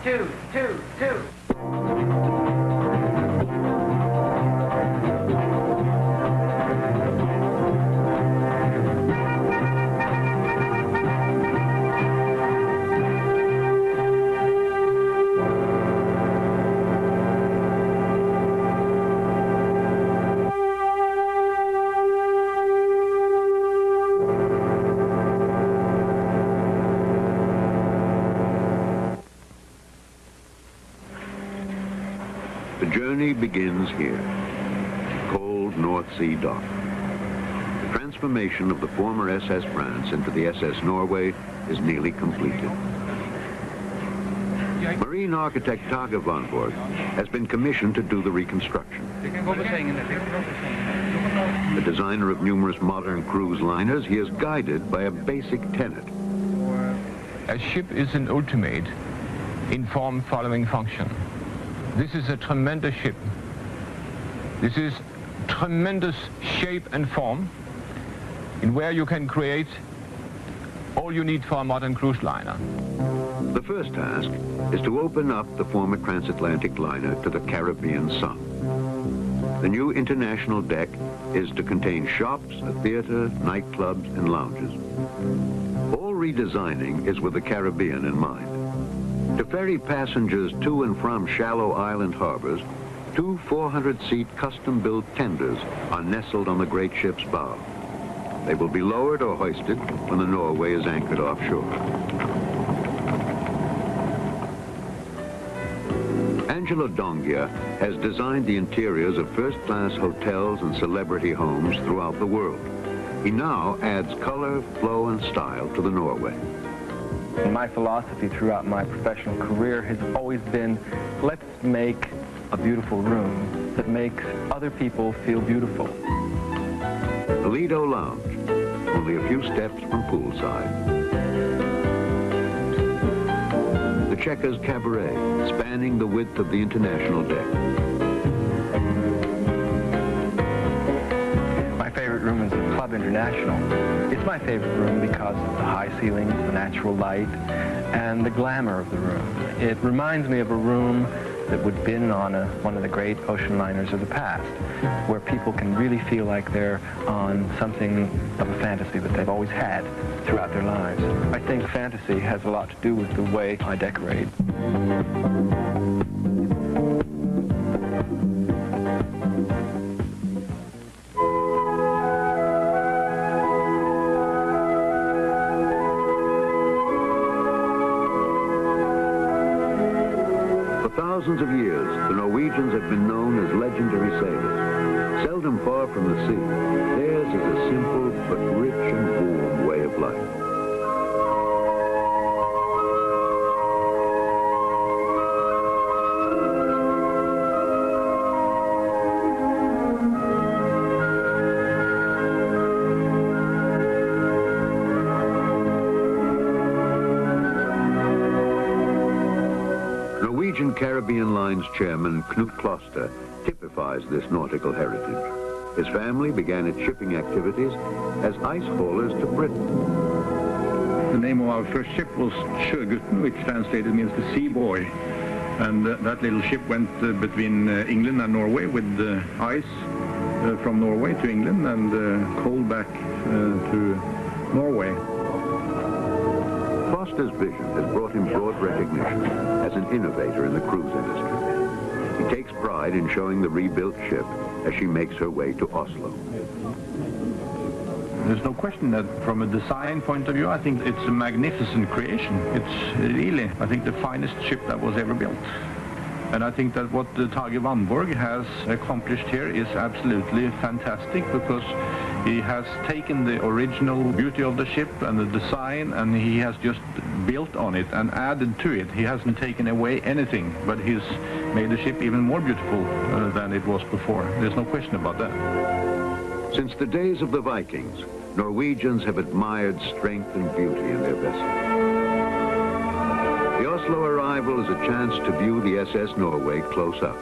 Two. The journey begins here, cold North Sea dock. The transformation of the former SS France into the SS Norway is nearly completed. Marine architect Tage van Borg has been commissioned to do the reconstruction. The designer of numerous modern cruise liners, he is guided by a basic tenet. A ship is an ultimate in form following function. This is a tremendous ship. This is tremendous shape and form in where you can create all you need for a modern cruise liner. The first task is to open up the former transatlantic liner to the Caribbean sun. The new international deck is to contain shops, a theater, nightclubs, and lounges. All redesigning is with the Caribbean in mind. To ferry passengers to and from shallow island harbors, two 400-seat custom-built tenders are nestled on the great ship's bow. They will be lowered or hoisted when the Norway is anchored offshore. Angelo Dongia has designed the interiors of first-class hotels and celebrity homes throughout the world. He now adds color, flow, and style to the Norway. My philosophy throughout my professional career has always been, let's make a beautiful room that makes other people feel beautiful. The Lido Lounge, only a few steps from poolside. The Checkers Cabaret, spanning the width of the international deck. My favorite room is the Club International. It's my favorite room because of the high ceilings, the natural light, and the glamour of the room. It reminds me of a room that would have been on one of the great ocean liners of the past, where people can really feel like they're on something of a fantasy that they've always had throughout their lives. I think fantasy has a lot to do with the way I decorate. Thousands of years, the Norwegians have been known as legendary sailors. Seldom far from the sea, theirs is a simple but rich and warm way of life. Norwegian Caribbean Line's chairman, Knut Kloster, typifies this nautical heritage. His family began its shipping activities as ice haulers to Britain. The name of our first ship was Sjøgutten, which translated means the sea boy. And that little ship went between England and Norway with ice from Norway to England and coal back to Norway. Foster's vision has brought him broad recognition as an innovator in the cruise industry. He takes pride in showing the rebuilt ship as she makes her way to Oslo. There's no question that from a design point of view, I think it's a magnificent creation. It's really, I think, the finest ship that was ever built. And I think that what Tage Vanborg has accomplished here is absolutely fantastic, because he has taken the original beauty of the ship and the design, and he has just built on it and added to it. He hasn't taken away anything, but he's made the ship even more beautiful than it was before. There's no question about that. Since the days of the Vikings, Norwegians have admired strength and beauty in their vessels. The Oslo arrival is a chance to view the SS Norway close up.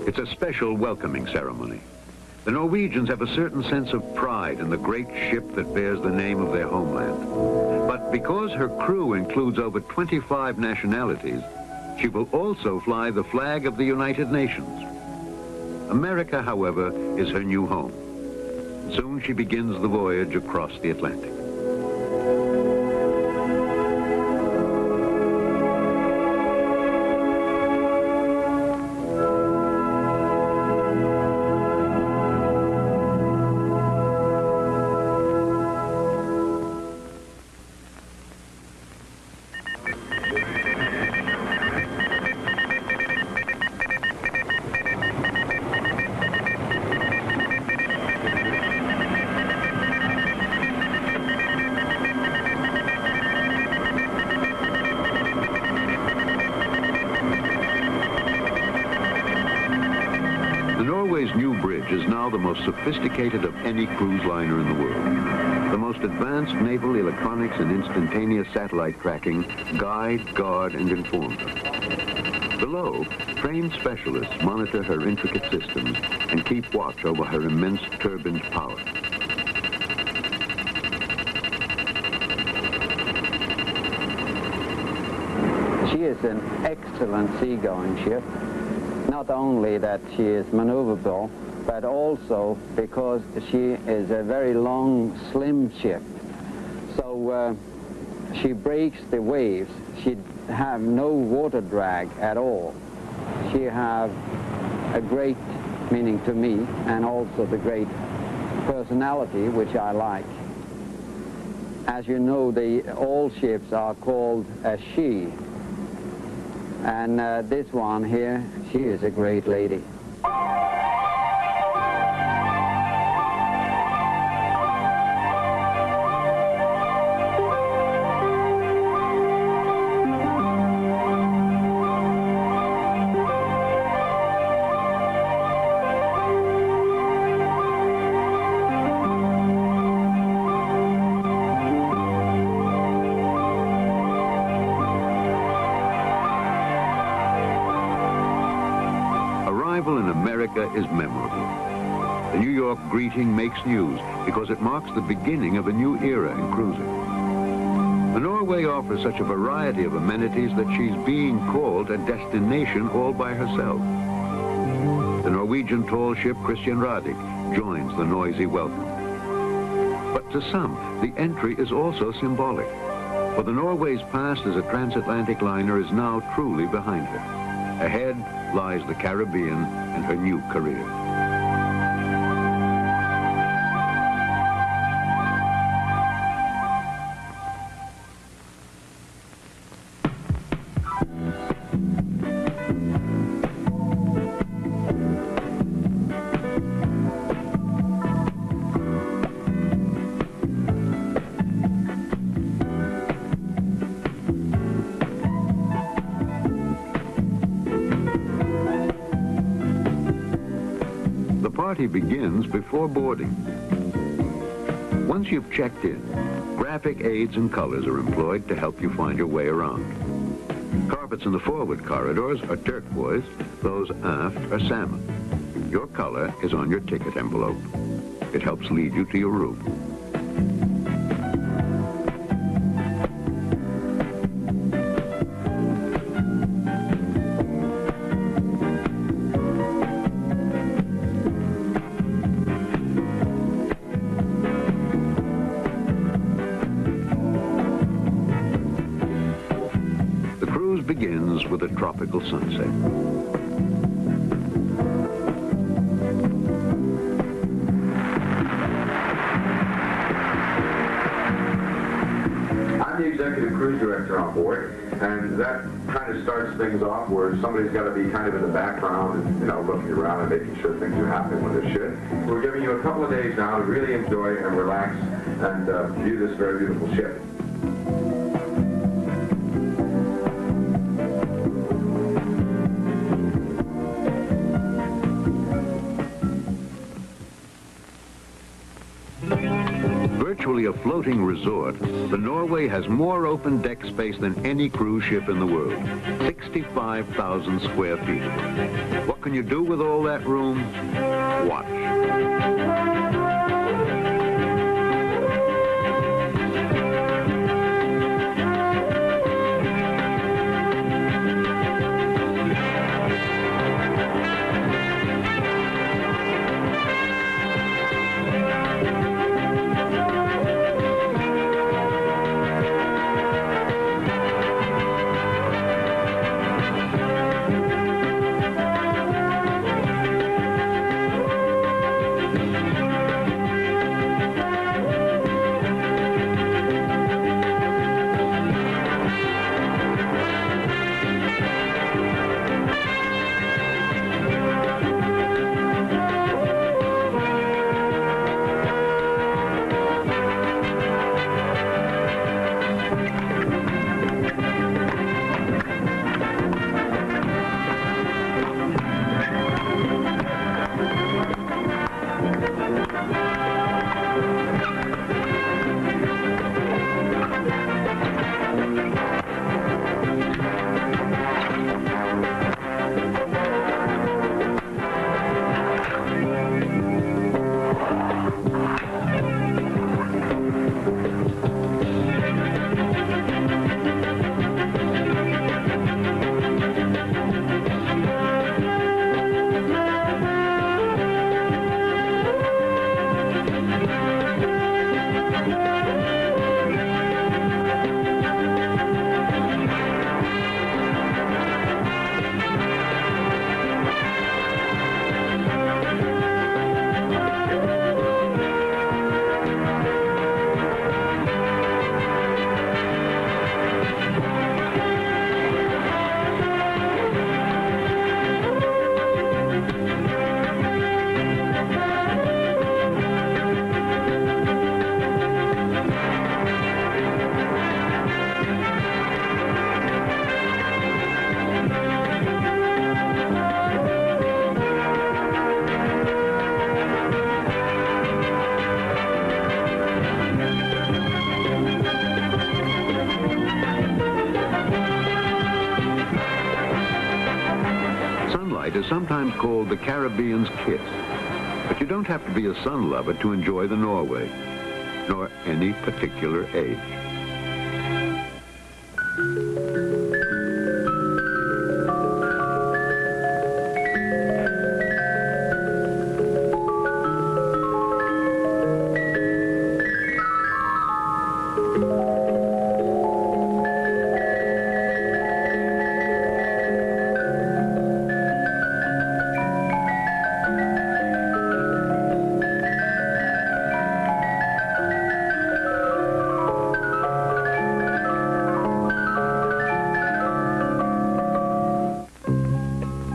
It's a special welcoming ceremony. The Norwegians have a certain sense of pride in the great ship that bears the name of their homeland. But because her crew includes over 25 nationalities, she will also fly the flag of the United Nations. America, however, is her new home. Soon she begins the voyage across the Atlantic. Norway's new bridge is now the most sophisticated of any cruise liner in the world. The most advanced naval electronics and instantaneous satellite tracking guide, guard, and inform her. Below, trained specialists monitor her intricate systems and keep watch over her immense turbine power. She is an excellent seagoing ship. Not only that she is maneuverable, but also because she is a very long, slim ship. So she breaks the waves. She have no water drag at all. She have a great meaning to me, and also the great personality, which I like. As you know, all ships are called a she. And this one here, she is a great lady. Arrival in America is memorable. The New York greeting makes news because it marks the beginning of a new era in cruising. The Norway offers such a variety of amenities that she's being called a destination all by herself. The Norwegian tall ship Christian Radich joins the noisy welcome. But to some, the entry is also symbolic, for the Norway's past as a transatlantic liner is now truly behind her. Ahead lies the Caribbean and her new career. party begins before boarding. Once you've checked in, graphic aids and colors are employed to help you find your way around. Carpets in the forward corridors are turquoise, those aft are salmon. Your color is on your ticket envelope. It helps lead you to your room. Begins with a tropical sunset. I'm the executive cruise director on board, and that kind of starts things off where somebody's got to be kind of in the background and, looking around and making sure things are happening when they should. We're giving you a couple of days now to really enjoy and relax and view this very beautiful ship. Virtually a floating resort, the Norway has more open deck space than any cruise ship in the world. 65,000 square feet. What can you do with all that room? Watch. Is sometimes called the Caribbean's kiss. But you don't have to be a sun lover to enjoy the Norway, nor any particular age.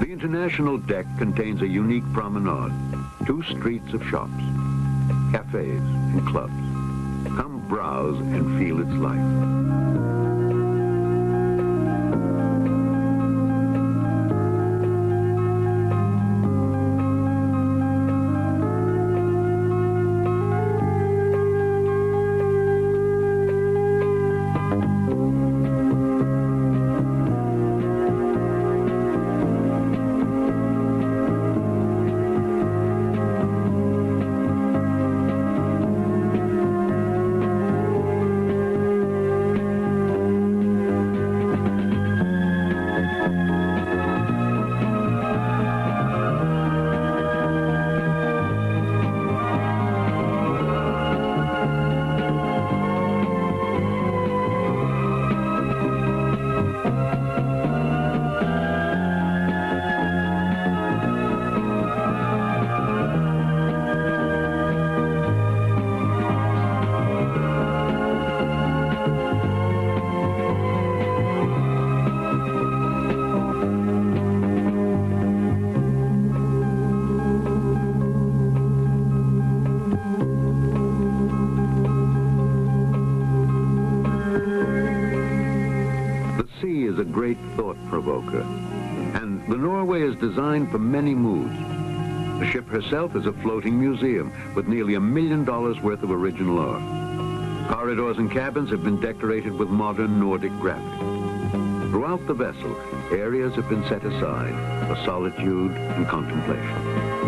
International deck contains a unique promenade, 2 streets of shops, cafes, and clubs. Come browse and feel its life. The sea is a great thought provoker, and the Norway is designed for many moods. The ship herself is a floating museum with nearly $1 million worth of original art. Corridors and cabins have been decorated with modern Nordic graphics. Throughout the vessel, areas have been set aside for solitude and contemplation.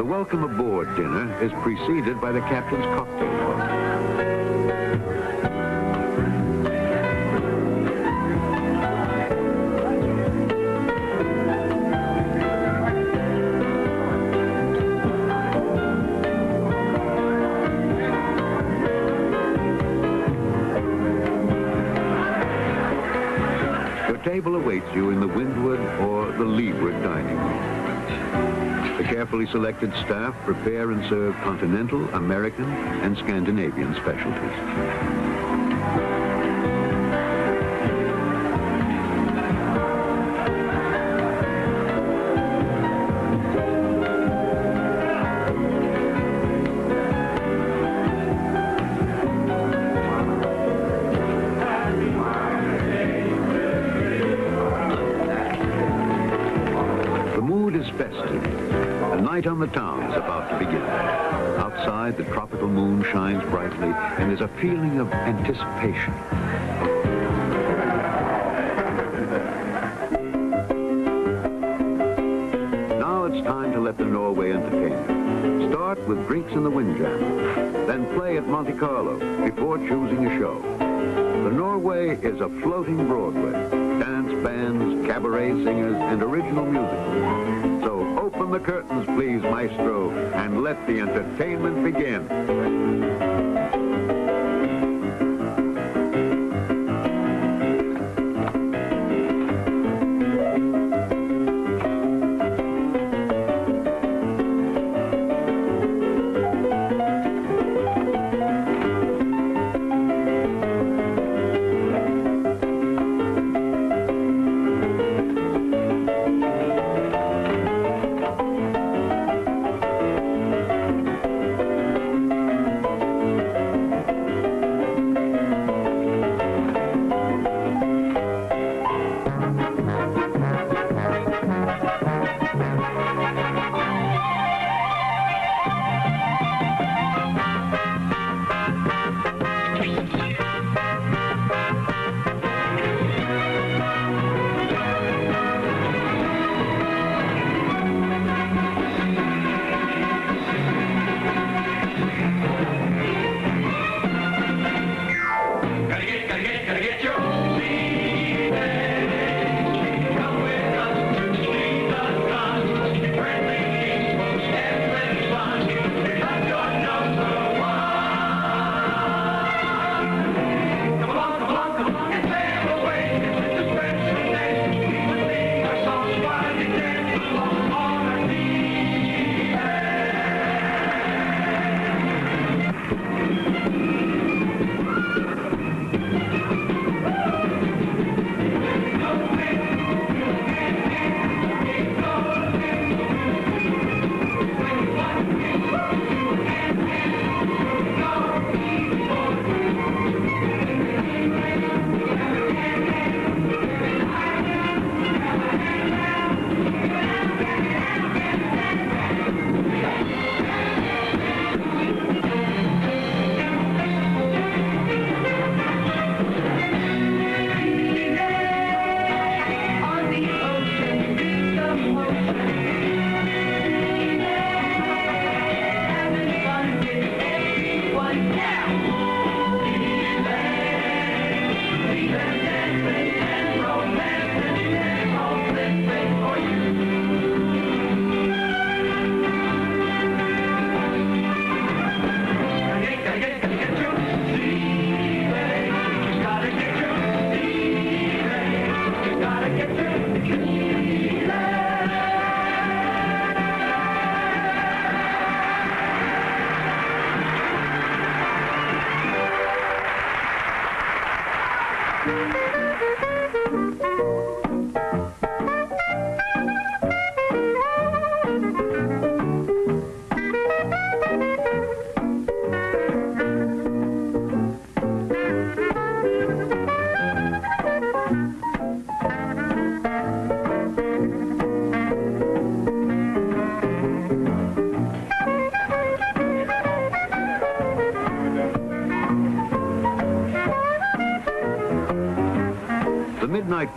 Welcome aboard dinner is preceded by the captain's cocktail party. Your table awaits you in the windward or the leeward dining room. The carefully selected staff prepare and serve continental, American, and Scandinavian specialties. The mood is festive. The night on the town is about to begin. Outside, the tropical moon shines brightly, and there's a feeling of anticipation. Now it's time to let the Norway entertain you. Start with drinks in the windjammer, then play at Monte Carlo before choosing a show. The Norway is a floating Broadway. Dance bands, cabaret singers, and original musicals. So open the curtains, please, maestro, and let the entertainment begin.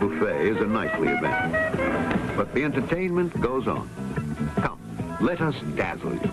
buffet is a nightly event. But the entertainment goes on. Come, let us dazzle you.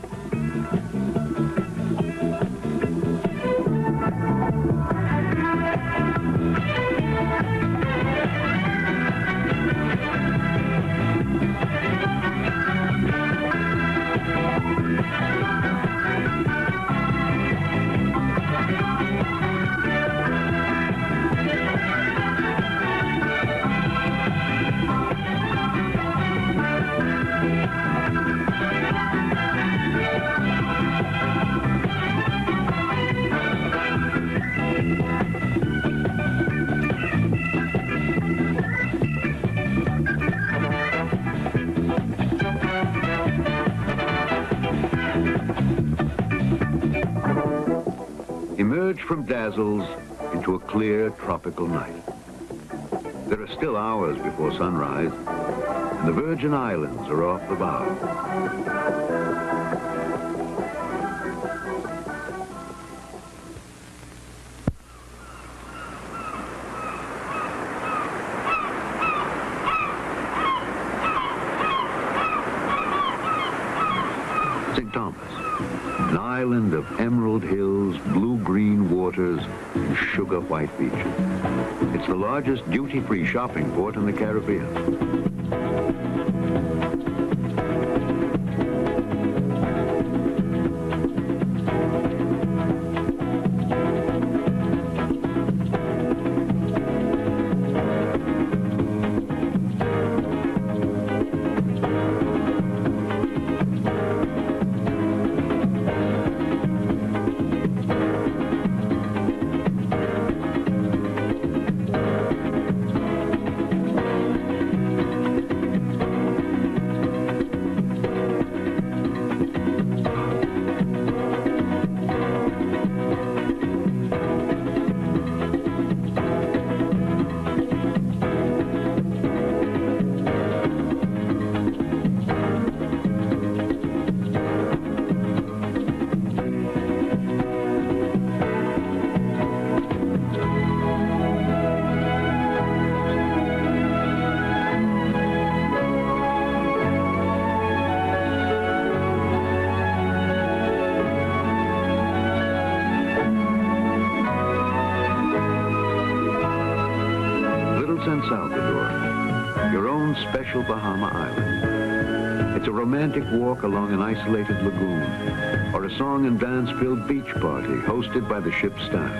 Emerge from dazzles into a clear tropical night. There are still hours before sunrise, and the Virgin Islands are off the bow. St. Thomas, an island of emerald hills, blue-green waters, and sugar-white beaches. It's the largest duty-free shopping port in the Caribbean. San Salvador, your own special Bahama island. It's a romantic walk along an isolated lagoon, or a song and dance-filled beach party hosted by the ship's staff.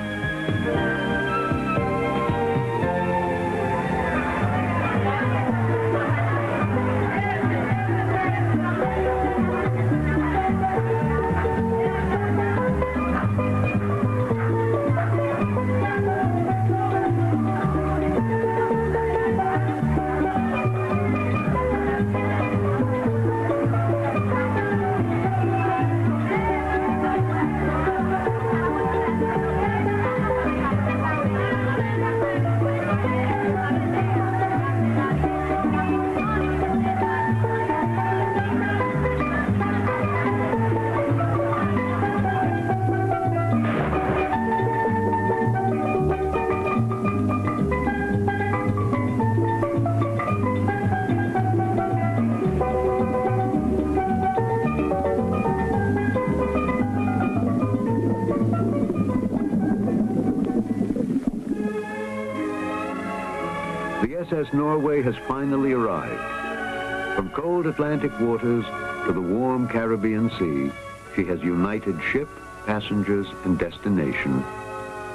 The SS Norway has finally arrived. From cold Atlantic waters to the warm Caribbean Sea, she has united ship, passengers, and destination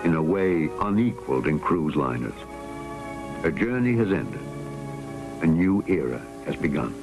in a way unequaled in cruise liners. Her journey has ended. A new era has begun.